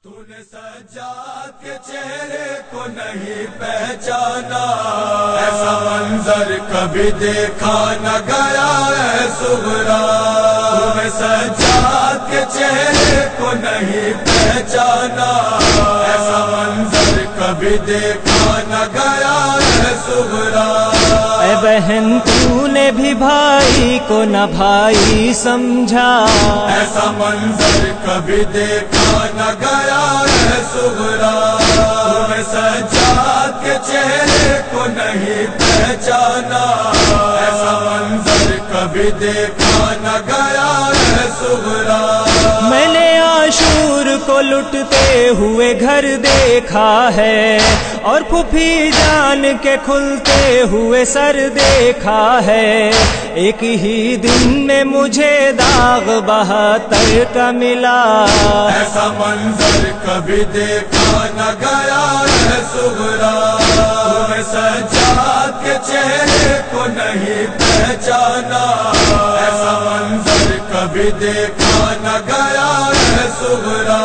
تو نے سجاد کے چہرے کو نہیں پہچانا، ایسا منظر کبھی دیکھا نہ گیا ہے صغرا۔ تو نے سجاد کے چہرے کو نہیں پہچانا، ایسا منظر کبھی دیکھا نہ گیا ہے صغرا۔ اے بہن تو نے بھی بھائی کو نہ بھائی سمجھا، ایسا منظر کبھی دیکھا نہ گیا ہے صغرا۔ تم سجاد کے چہرے کو نہیں پہچانا، ایسا منظر کبھی دیکھا نہ گیا ہے صغرا۔ میں نے عاشور کو لٹتے ہوئے گھر دیکھا ہے، اور پھوپھی جان کے کھلتے ہوئے سر دیکھا ہے۔ ایک ہی دن میں مجھے داغ 72 کا ملا، ایسا منظر کبھی دیکھا نہ گیا ہے صغرا۔ تم سجاد کے چہرے کو نہیں پہچانا، ایسا منظر کبھی دیکھا نہ گیا ہے صغرا۔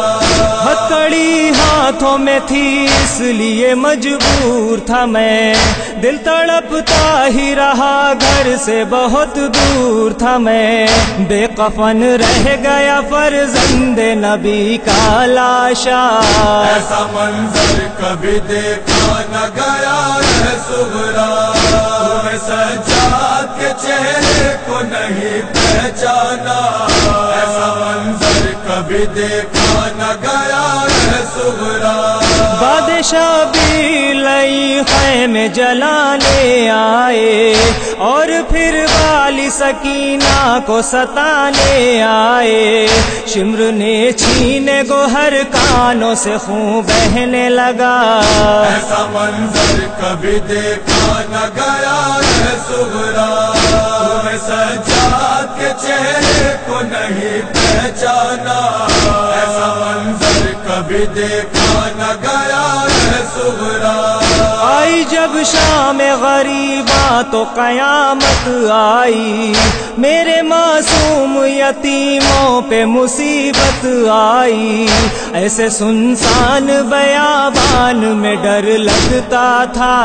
ہتھکڑی ہاتھوں میں تھی اس لیے مجبور تھا میں، دل تڑپتا ہی رہا گھر سے بہت دور تھا میں۔ بے کفن رہ گیا فرزند نبی کا لاشا، ایسا منظر کبھی دیکھا نہ گیا ہے صغرا۔ تم سجاد کے چہرے کو نہیں پہچانا، ایسا منظر کبھی دیکھا نہ گیا ہے صغرا۔ بادشاہ بھی لئی خیمے جلانے آئے، اور پھر والی سکینہ کو ستانے آئے۔ شمر نے چھینے گوہر کانوں سے خون بہنے لگا، ایسا منظر کبھی دیکھا نہ گیا ہے صغرا۔ تم سجاد کے چہرے کو نہیں پہچانا، ایسا منظر کبھی دیکھا نہ گیا ہے صغرا۔ آئی جب شام غریباں تو قیامت آئی، میرے معصوم یتیموں پہ مصیبت آئی۔ ایسے سنسان بیابان میں ڈر لگتا تھا،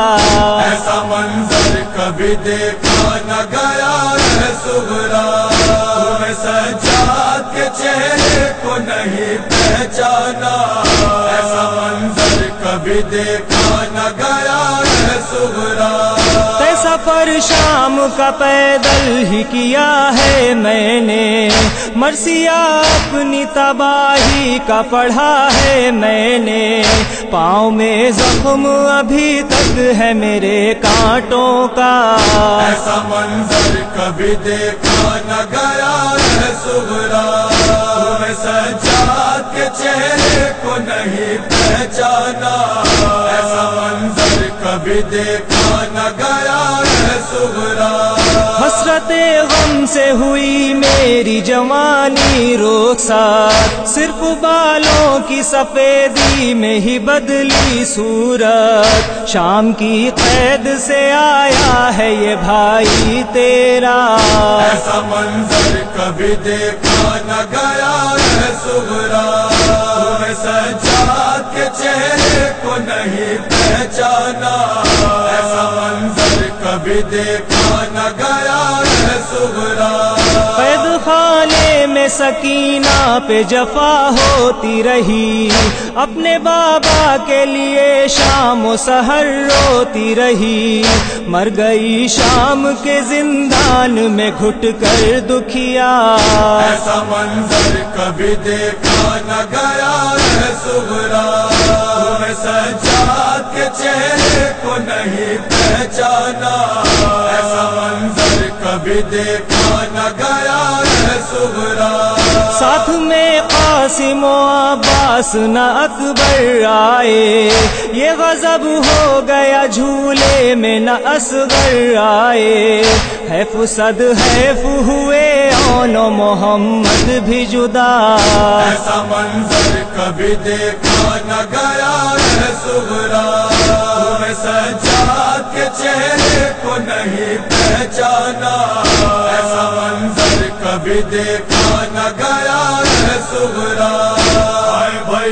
ایسا منظر کبھی دیکھا نہ گیا ہے صغرا۔ تم سجاد کے چہرے کو نہیں پہچانا، ایسا منظر کبھی دیکھا نہ گیا ہے صغرا۔ سفر شام کا پیدل ہی کیا ہے میں نے، مرثیہ اپنی تباہی کا پڑھا ہے میں نے۔ پاؤں میں زخم ابھی تک ہے میرے کانٹوں کا، ایسا منظر کبھی دیکھا نہ گیا ہے صغرا۔ تم سجاد کے چہرے کو نہیں پہچانا، ایسا منظر کبھی دیکھا نہ گیا ہے صغرا۔ حسرت غم سے ہوئی میری جوانی رخسار، صرف بالوں کی سفیدی میں ہی بدلی صورت۔ شام کی قید سے آیا ہے یہ بھائی تیرا، ایسا منظر کبھی دیکھا نہ گیا ہے صغرا۔ تم سجاد کے چہرے کو نہیں پہچانا، ایسا منظر کبھی دیکھا نہ گیا ہے صغرا۔ قید خانے میں سکینہ پہ جفا ہوتی رہی، اپنے بابا کے لیے شام و سحر روتی رہی۔ مر گئی شام کے زندان میں گھٹ کر دکھیا، ایسا منظر کبھی دیکھا نہ گیا ہے صغرا۔ تم سجاد کے چہرے کو نہیں پہچانا، ایسا منظر کبھی دیکھا نہ گیا ہے صغرا۔ ساتھ میں قاسم و عباس نہ اکبر آئے، یہ غضب ہو گیا جھولے میں نہ اصغر آئے۔ حیف صد حیف ہوئے اون و محمد بھی جدا، ایسا منظر کبھی دیکھا نہ گیا ہے صغرا۔ تم سجاد کے چہرے کو نہیں پہچانا، ایسا منظر کبھی دیکھا نہ گیا ہے صغرا۔ بھائی